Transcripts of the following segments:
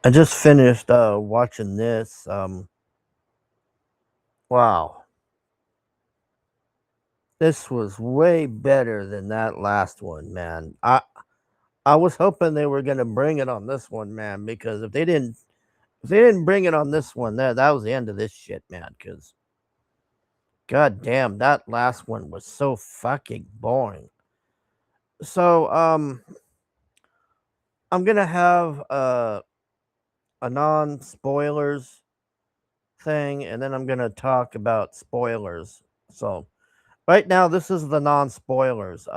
I just finished watching this. Wow, this was way better than that last one, man. I was hoping they were gonna bring it on this one, man, because if they didn't bring it on this one, that was the end of this shit, man. Because god damn, that last one was so fucking boring. So I'm gonna have a non spoilers thing, and then I'm gonna talk about spoilers. So right now, this is the non spoilers.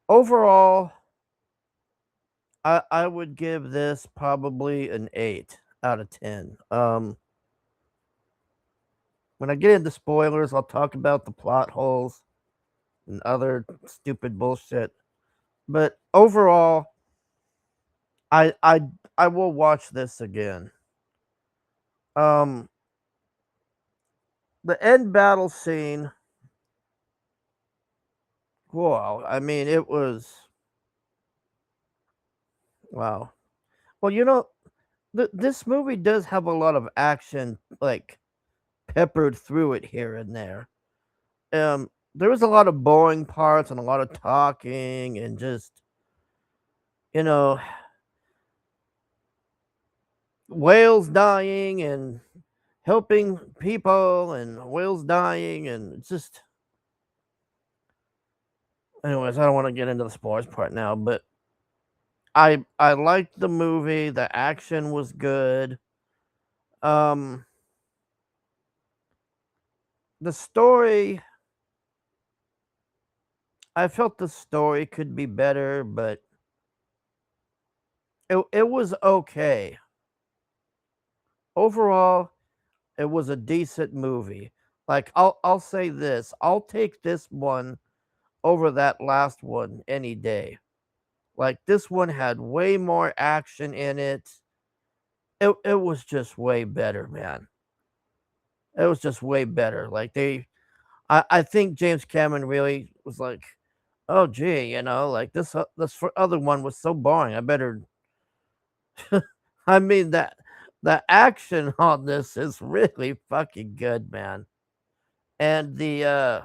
Overall, I would give this probably an 8 out of 10. When I get into spoilers, I'll talk about the plot holes and other stupid bullshit. But overall, I I I will watch this again. Um, the end battle scene. Wow, I mean, it was wow. Well, this movie does have a lot of action, like peppered through it here and there. There was a lot of boring parts and a lot of talking and just, you know, whales dying and helping people and whales dying and it's just anyways, I don't want to get into the spoilers part now, but I liked the movie, the action was good. Um the story I felt the story could be better, but it was okay. Overall, it was a decent movie. Like I'll say this, I'll take this one over that last one any day. Like this one had way more action in it. It was just way better, man. It was just way better. Like I think James Cameron really was like, oh gee, like this other one was so boring. I better. I mean that the action on this is really fucking good, man. And I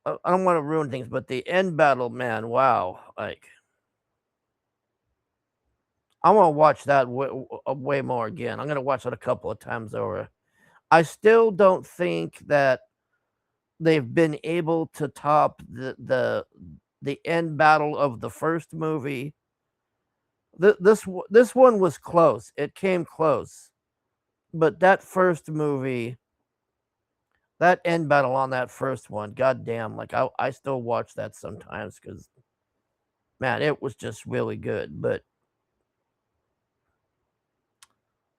don't want to ruin things, but the end battle, man, wow! Like I want to watch that way more again. I'm gonna watch it a couple of times over. I still don't think that they've been able to top the end battle of the first movie. This one was close. It came close, but that first movie, that end battle on that first one, goddamn! Like I still watch that sometimes because man, it was just really good. But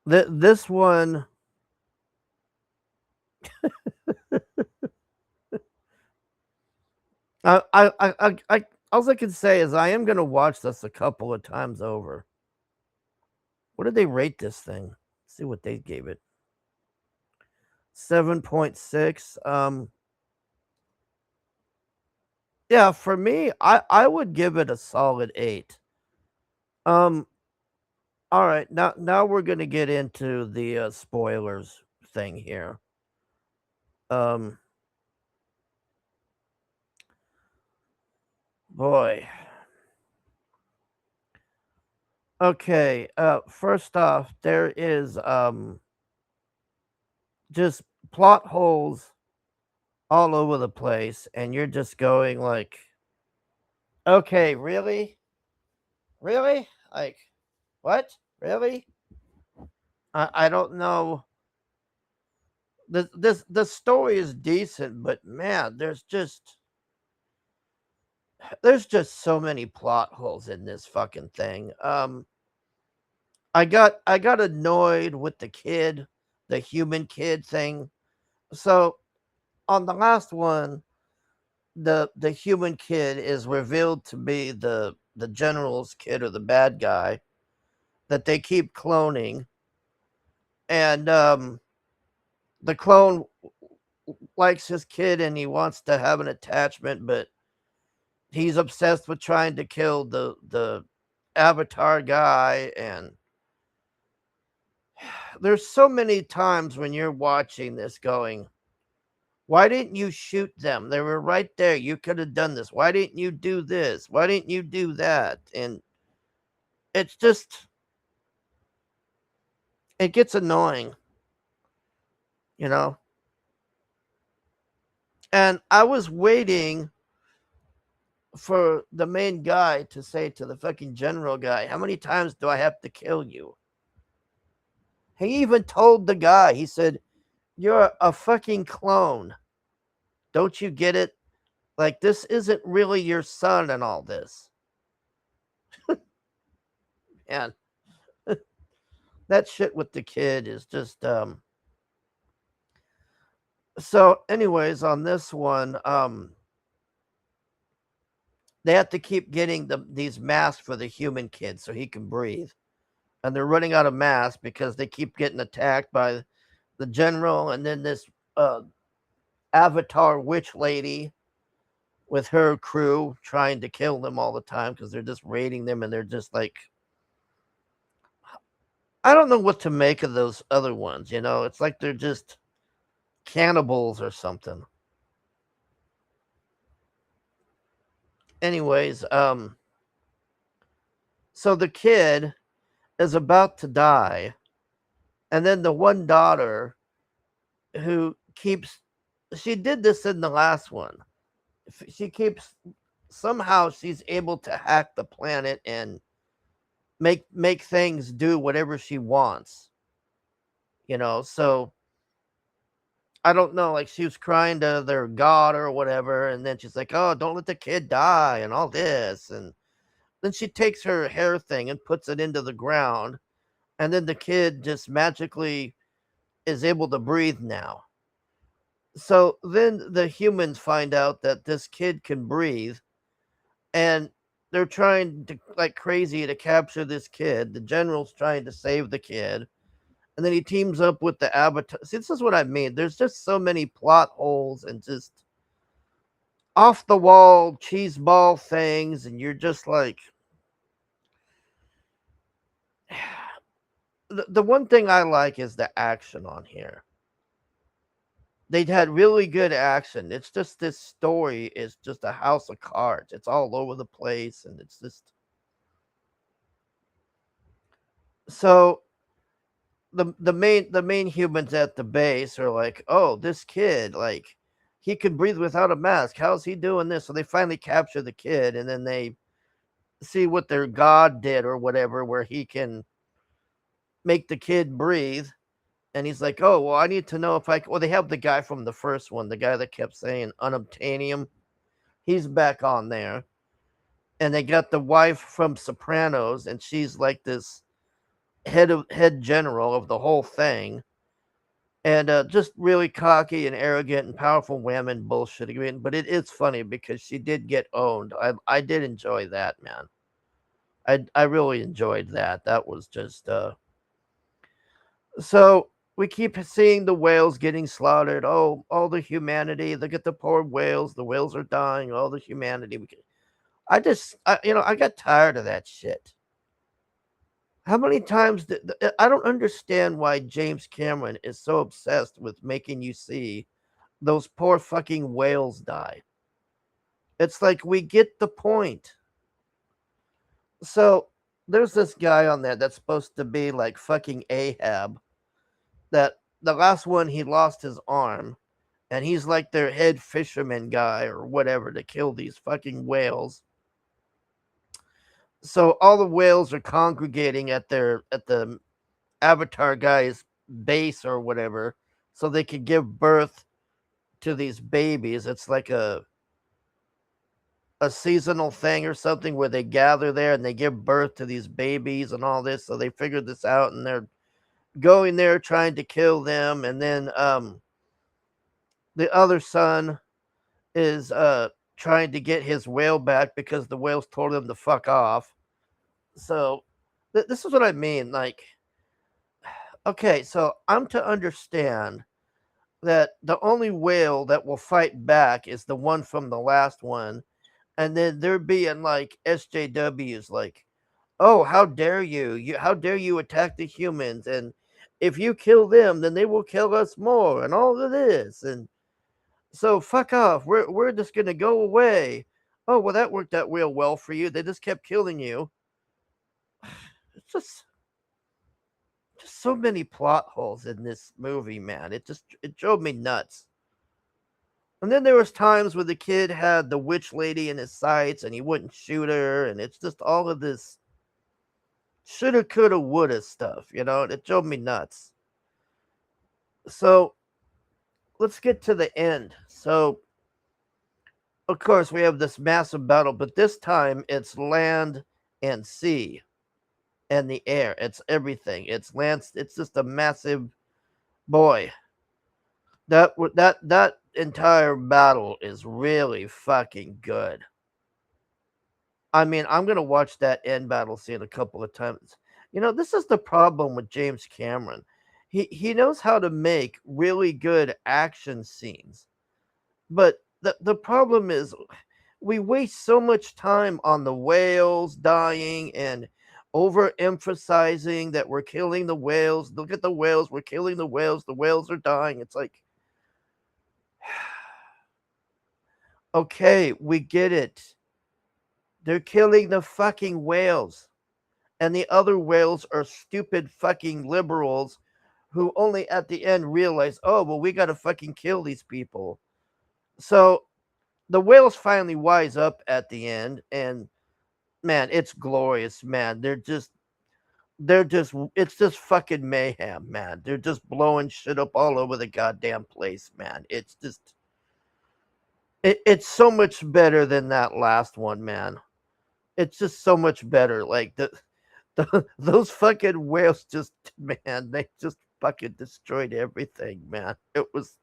this one, all I can say is I am gonna watch this a couple of times over. What did they rate this thing? Let's see what they gave it. 7.6. Yeah, for me, I would give it a solid 8. Um, all right, now we're gonna get into the spoilers thing here. Um, boy. Okay, first off, there is just plot holes all over the place, and you're just going like, okay, really? Really? Like, what? Really? I don't know. The story is decent, but man, there's just so many plot holes in this fucking thing. I got annoyed with the kid, the human kid thing. So on the last one, the human kid is revealed to be the general's kid or the bad guy that they keep cloning, and the clone likes his kid and he wants to have an attachment, but he's obsessed with trying to kill Avatar guy, and there's so many times when you're watching this going, why didn't you shoot them? They were right there. You could have done this. Why didn't you do this? Why didn't you do that? And it's just, it gets annoying, you know? And I was waiting for the main guy to say to the fucking general guy, how many times do I have to kill you? He even told the guy, he said, you're a fucking clone. Don't you get it? Like, this isn't really your son and all this. And that shit with the kid is just so anyways, on this one, they have to keep getting these masks for the human kid so he can breathe. And they're running out of masks because they keep getting attacked by the general and then this Avatar witch lady with her crew trying to kill them all the time because they're just raiding them, and they're just like, I don't know what to make of those other ones, you know? It's like they're just cannibals or something. Anyways, so the kid is about to die, and then the one daughter who keeps, she did this in the last one. She keeps, somehow she's able to hack the planet and make things do whatever she wants, you know? So I don't know, like she was crying to their god or whatever, and then she's like, oh, don't let the kid die and all this, and then she takes her hair thing and puts it into the ground, and then the kid just magically is able to breathe now. So then the humans find out that this kid can breathe, and they're trying to, like crazy, to capture this kid. The general's trying to save the kid, and then he teams up with the Avatar. See, this is what I mean. There's just so many plot holes and just off the wall cheeseball things, and you're just like, the one thing I like is the action on here. They'd had really good action. It's just this story is just a house of cards. It's all over the place, and it's just so the main humans at the base are like, oh, this kid, like he could breathe without a mask. How's he doing this? So they finally capture the kid, and then they see what their god did or whatever, where he can make the kid breathe. And he's like, oh, well, I need to know if I can. Well, they have the guy from the first one, the guy that kept saying unobtainium. He's back on there. And they got the wife from Sopranos, and she's like this head general of the whole thing. And just really cocky and arrogant and powerful women bullshit. I mean, but it is funny because she did get owned. I did enjoy that, man. I really enjoyed that. That was just so we keep seeing the whales getting slaughtered. Oh, all the humanity. Look at the poor whales. The whales are dying. All the humanity. I got tired of that shit. How many times I don't understand why James Cameron is so obsessed with making you see those poor fucking whales die. It's like we get the point. So there's this guy on there that's supposed to be like fucking Ahab. That the last one he lost his arm, and he's like their head fisherman guy or whatever to kill these fucking whales. So all the whales are congregating at the Avatar guy's base or whatever, so they could give birth to these babies. It's like a seasonal thing or something where they gather there and they give birth to these babies and all this. So they figured this out, and they're going there trying to kill them. And then the other son is trying to get his whale back because the whales told him to fuck off. So this is what I mean. Like, okay, so I'm to understand that the only whale that will fight back is the one from the last one, and then they're being like SJWs, like, oh, how dare you? How dare you attack the humans? And if you kill them, then they will kill us more, and all of this. And so fuck off. We're just gonna go away. Oh well, that worked out real well for you. They just kept killing you. It's just so many plot holes in this movie, man. It drove me nuts. And then there was times where the kid had the witch lady in his sights and he wouldn't shoot her, and it's just all of this shoulda, coulda, woulda stuff, it drove me nuts. So let's get to the end. So of course we have this massive battle, but this time it's land and sea and the air. It's everything. It's land. It's just a massive boy. That entire battle is really fucking good. I mean, I'm gonna watch that end battle scene a couple of times. This is the problem with James Cameron. He knows how to make really good action scenes, but the problem is we waste so much time on the whales dying and overemphasizing that we're killing the whales. Look at the whales, we're killing the whales. The whales are dying. It's like, okay, we get it. They're killing the fucking whales. And the other whales are stupid fucking liberals who only at the end realize, oh, well, we got to fucking kill these people. So the whales finally wise up at the end, and man, it's glorious, man. It's just fucking mayhem, man. They're just blowing shit up all over the goddamn place, man. It's so much better than that last one, man. It's just so much better. Like those fucking whales just, man, they just fucking destroyed everything, man. It was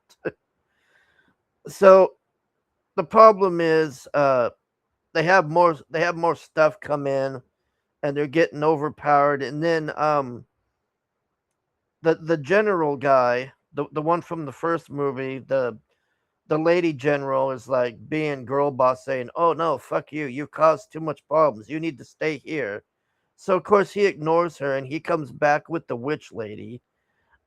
so the problem is they have more stuff come in and they're getting overpowered, and then the general guy, the one from the first movie, the lady general is like being girl boss, saying, "Oh no, fuck you. You caused too much problems. You need to stay here." So of course he ignores her and he comes back with the witch lady,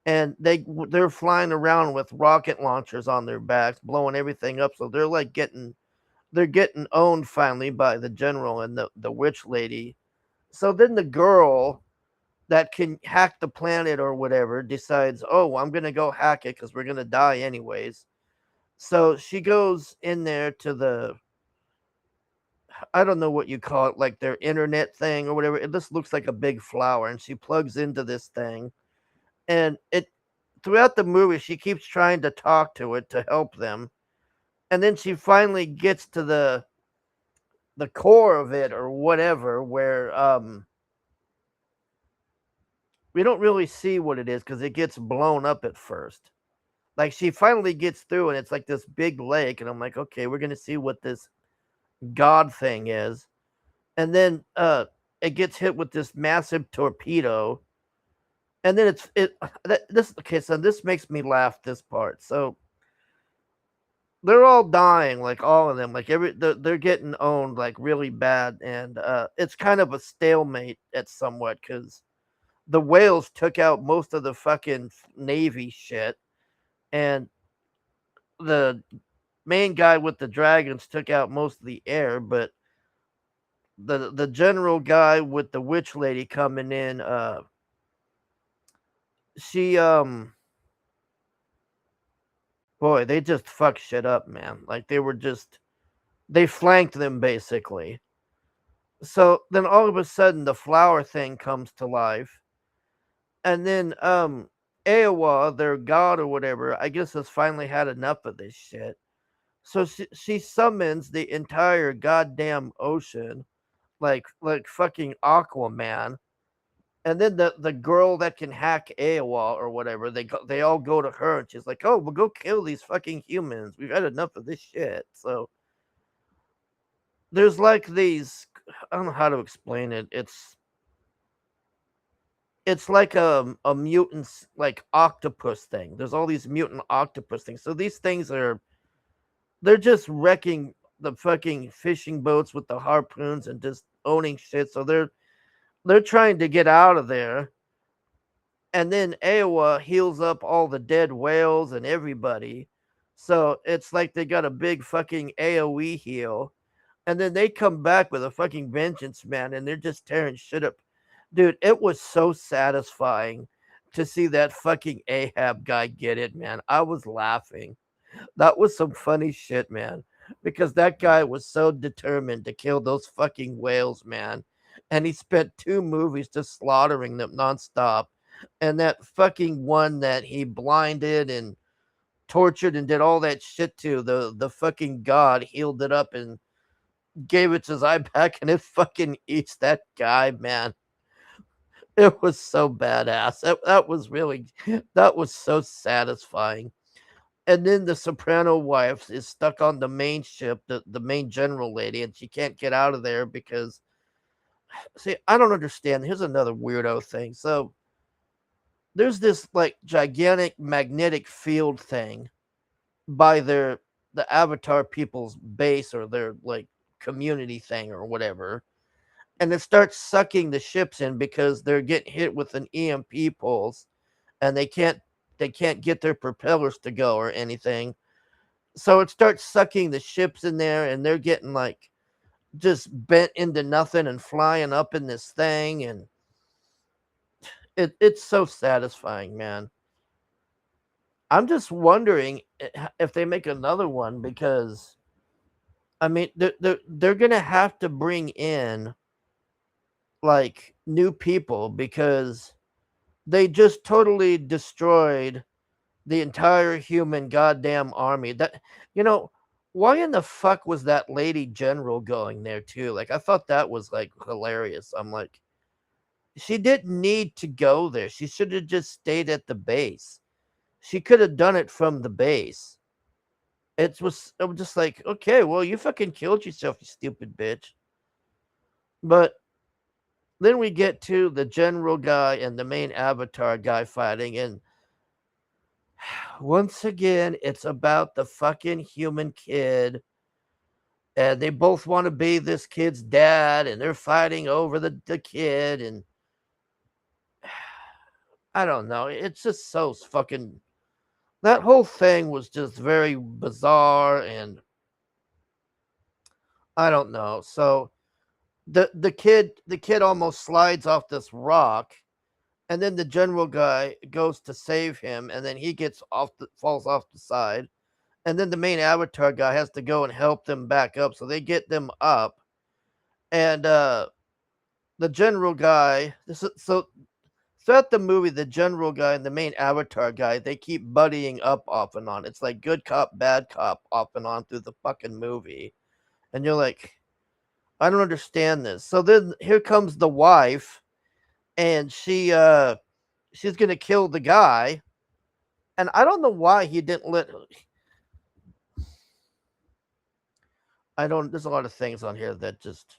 and they're flying around with rocket launchers on their backs, blowing everything up. So they're getting owned finally by the general and the witch lady. So then the girl that can hack the planet or whatever decides, "Oh, I'm going to go hack it because we're going to die anyways." So she goes in there to I don't know what you call it, like their internet thing or whatever. It just looks like a big flower, and she plugs into this thing. And throughout the movie, she keeps trying to talk to it to help them. And then she finally gets to the core of it or whatever, where we don't really see what it is because it gets blown up at first. Like she finally gets through and it's like this big lake, and I'm like, okay, we're gonna see what this god thing is. And then it gets hit with this massive torpedo, and then this okay, so this makes me laugh, this part. So they're all dying, like all of them, like they're getting owned like really bad, and it's kind of a stalemate at somewhat because the whales took out most of the fucking navy shit, and the main guy with the dragons took out most of the air, but the general guy with the witch lady coming in, she boy, they just fucked shit up, man. Like they flanked them basically. So then all of a sudden the flower thing comes to life, and then Eowa, their god or whatever, I guess has finally had enough of this shit. So she summons the entire goddamn ocean, like fucking Aquaman. And then the girl that can hack Eowa or whatever, they all go to her, and she's like, "Oh, we'll go kill these fucking humans. We've had enough of this shit." So there's like these, I don't know how to explain it. It's like a mutant like octopus thing. There's all these mutant octopus things. So these things they're just wrecking the fucking fishing boats with the harpoons and just owning shit. So they're trying to get out of there, and then Iowa heals up all the dead whales and everybody. So it's like they got a big fucking AoE heal. And then they come back with a fucking vengeance, man, and they're just tearing shit up. Dude, it was so satisfying to see that fucking Ahab guy get it, man. I was laughing. That was some funny shit, man. Because that guy was so determined to kill those fucking whales, man. And he spent 2 movies just slaughtering them nonstop. And that fucking one that he blinded and tortured and did all that shit to, the fucking god healed it up and gave it his eye back, and it fucking eats that guy, man. It was so badass. That was really, that was so satisfying. And then the soprano wife is stuck on the main ship, the main general lady, and she can't get out of there because, see, I don't understand. Here's another weirdo thing. So there's this like gigantic magnetic field thing by the Avatar people's base or their like community thing or whatever. And it starts sucking the ships in because they're getting hit with an EMP pulse and they can't get their propellers to go or anything. So it starts sucking the ships in there and they're getting like just bent into nothing and flying up in this thing, and it's so satisfying, man. I'm just wondering if they make another one because I mean they're gonna have to bring in like new people because they just totally destroyed the entire human goddamn army. That why in the fuck was that lady general going there too? Like I thought that was like hilarious. I'm like, she didn't need to go there. She should have just stayed at the base. She could have done it from the base. It was just like, okay, well, you fucking killed yourself, you stupid bitch. But then we get to the general guy and the main avatar guy fighting, and once again, it's about the fucking human kid. And they both want to be this kid's dad, and they're fighting over the kid. And I don't know. It's just so fucking. That whole thing was just very bizarre, and I don't know. So the kid almost slides off this rock, and then the general guy goes to save him, and then he falls off the side, and then the main avatar guy has to go and help them back up. So they get them up, and the general guy. So throughout the movie, the general guy and the main avatar guy, they keep buddying up off and on. It's like good cop, bad cop off and on through the fucking movie, and you're like, I don't understand this. So then here comes the wife, and she's gonna kill the guy, and I don't know why he didn't let. I don't. There's a lot of things on here that just.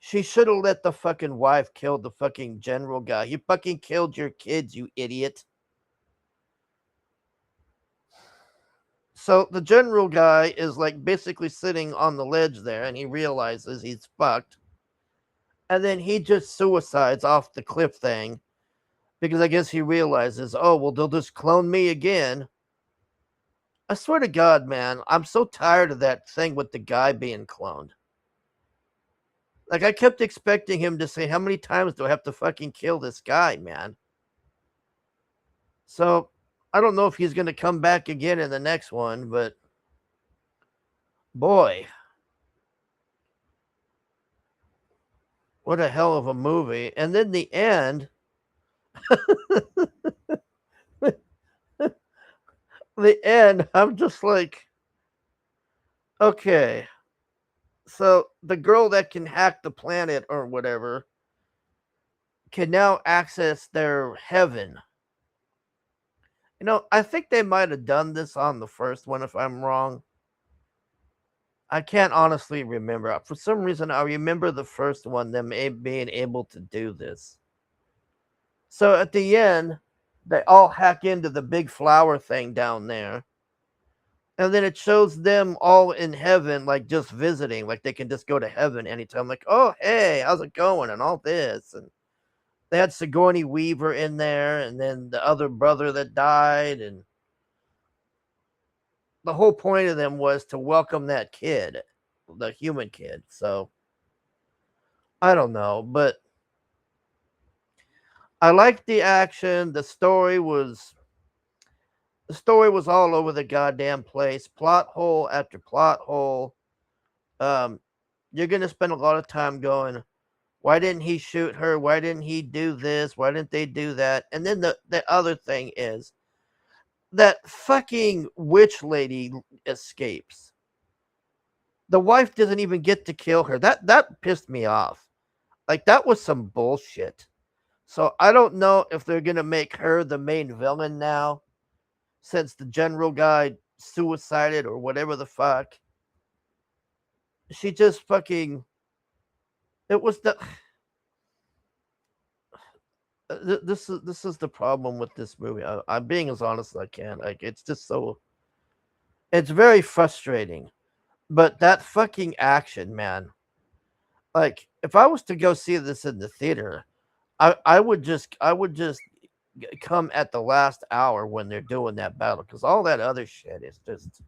She should have let the fucking wife kill the fucking general guy. You fucking killed your kids, you idiot. So the general guy is like basically sitting on the ledge there, and he realizes he's fucked. And then he just suicides off the cliff thing because I guess he realizes, oh, well, they'll just clone me again. I swear to God, man, I'm so tired of that thing with the guy being cloned. Like, I kept expecting him to say, how many times do I have to fucking kill this guy, man? So, I don't know if he's going to come back again in the next one, but boy, what a hell of a movie. And then the end, I'm just like, okay, so the girl that can hack the planet or whatever can now access their heaven. I think they might have done this on the first one, if I'm wrong. I can't honestly remember. For some reason, I remember the first one, them being able to do this. So at the end, they all hack into the big flower thing down there. And then it shows them all in heaven, like just visiting, like they can just go to heaven anytime. Like, oh hey, how's it going, and all this, and they had Sigourney Weaver in there, and then the other brother that died, and the whole point of them was to welcome that kid, the human kid. So I don't know, but I liked the action. The story was all over the goddamn place. Plot hole after plot hole. Um, you're gonna spend a lot of time going, why didn't he shoot her? Why didn't he do this? Why didn't they do that? And then the other thing is that fucking witch lady escapes. The wife doesn't even get to kill her. That pissed me off. Like that was some bullshit. So I don't know if they're gonna make her the main villain now, since the general guy suicided or whatever the fuck. She just fucking. It was the. This is the problem with this movie. I'm being as honest as I can. Like it's just so. It's very frustrating, but that fucking action, man. Like if I was to go see this in the theater, I would just come at the last hour when they're doing that battle, because all that other shit is just,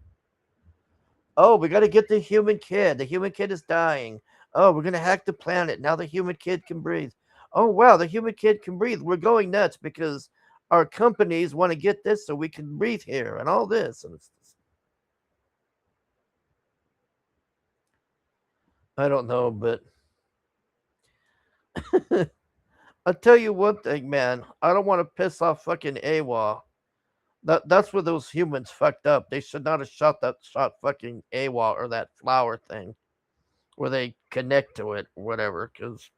oh, we got to get the human kid. The human kid is dying. Oh, we're gonna hack the planet. Now the human kid can breathe. Oh wow, the human kid can breathe. We're going nuts because our companies want to get this so we can breathe here and all this. And I don't know, but I'll tell you one thing, man. I don't want to piss off fucking AWA. That's where those humans fucked up. They should not have shot fucking AWA or that flower thing where they connect to it or whatever. Because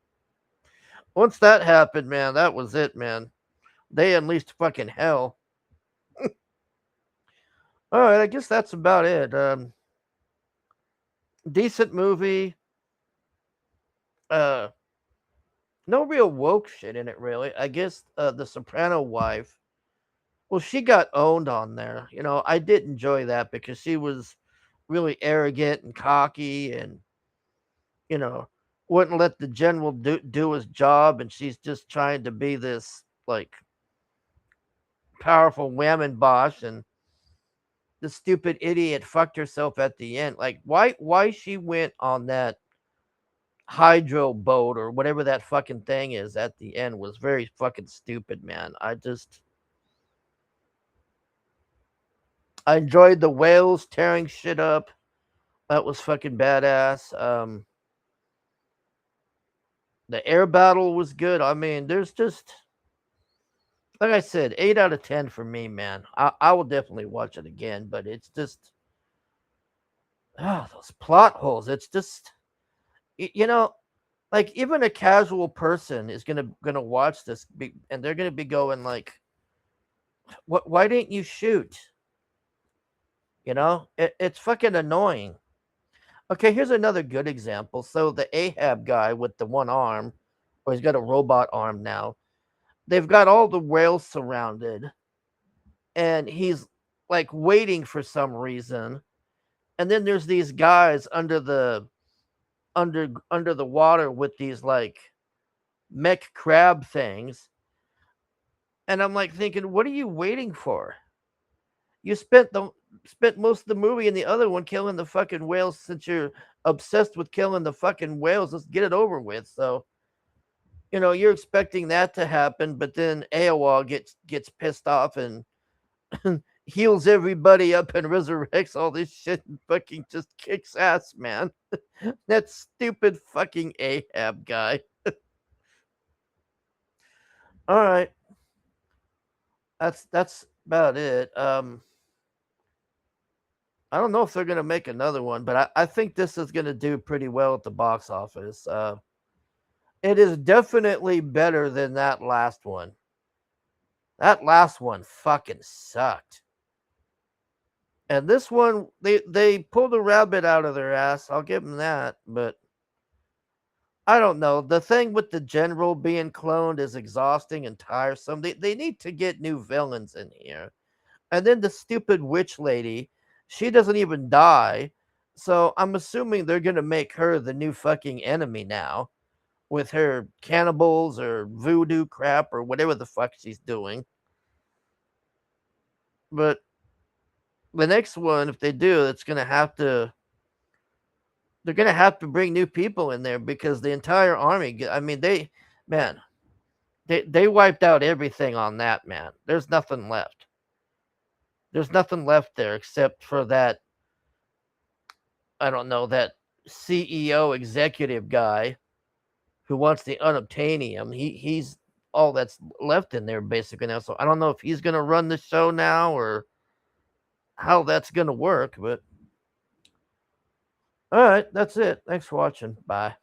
once that happened, man, that was it, man. They unleashed fucking hell. All right, I guess that's about it. Decent movie. Uh, no real woke shit in it, really. I guess the Soprano wife. Well, she got owned on there. I did enjoy that because she was really arrogant and cocky, and you know, wouldn't let the general do his job, and she's just trying to be this like powerful whammon boss, and the stupid idiot fucked herself at the end. Like why she went on that hydro boat or whatever that fucking thing is at the end was very fucking stupid, man. I enjoyed the whales tearing shit up. That was fucking badass. The air battle was good. I mean, there's just, like I said, 8 out of 10 for me, man. I will definitely watch it again, but it's just, those plot holes. It's just, you know, like even a casual person is gonna watch this, and they're gonna be going like, "What? Why didn't you shoot?" It's fucking annoying. Okay, here's another good example. So the Ahab guy with the one arm, or he's got a robot arm now. They've got all the whales surrounded, and he's like waiting for some reason. And then there's these guys under the water with these like mech crab things. And I'm like thinking, what are you waiting for? You spent most of the movie in the other one killing the fucking whales. Since you're obsessed with killing the fucking whales, let's get it over with. So, you're expecting that to happen, but then Aowa gets pissed off and heals everybody up and resurrects all this shit and fucking just kicks ass, man. That stupid fucking Ahab guy. All right. That's about it. I don't know if they're gonna make another one, but I think this is gonna do pretty well at the box office. It is definitely better than that last one. That last one fucking sucked. And this one, they pulled a rabbit out of their ass. I'll give them that. But I don't know. The thing with the general being cloned is exhausting and tiresome. They need to get new villains in here. And then the stupid witch lady. She doesn't even die. So I'm assuming they're going to make her the new fucking enemy now with her cannibals or voodoo crap or whatever the fuck she's doing. But the next one, if they do, it's going to have to. They're going to have to bring new people in there because the entire army. I mean, man, they wiped out everything on that, man. There's nothing left. There's nothing left there except for that. I don't know, that CEO executive guy who wants the unobtainium. He's all that's left in there basically now. So I don't know if he's going to run the show now or how that's going to work. But all right, that's it. Thanks for watching. Bye.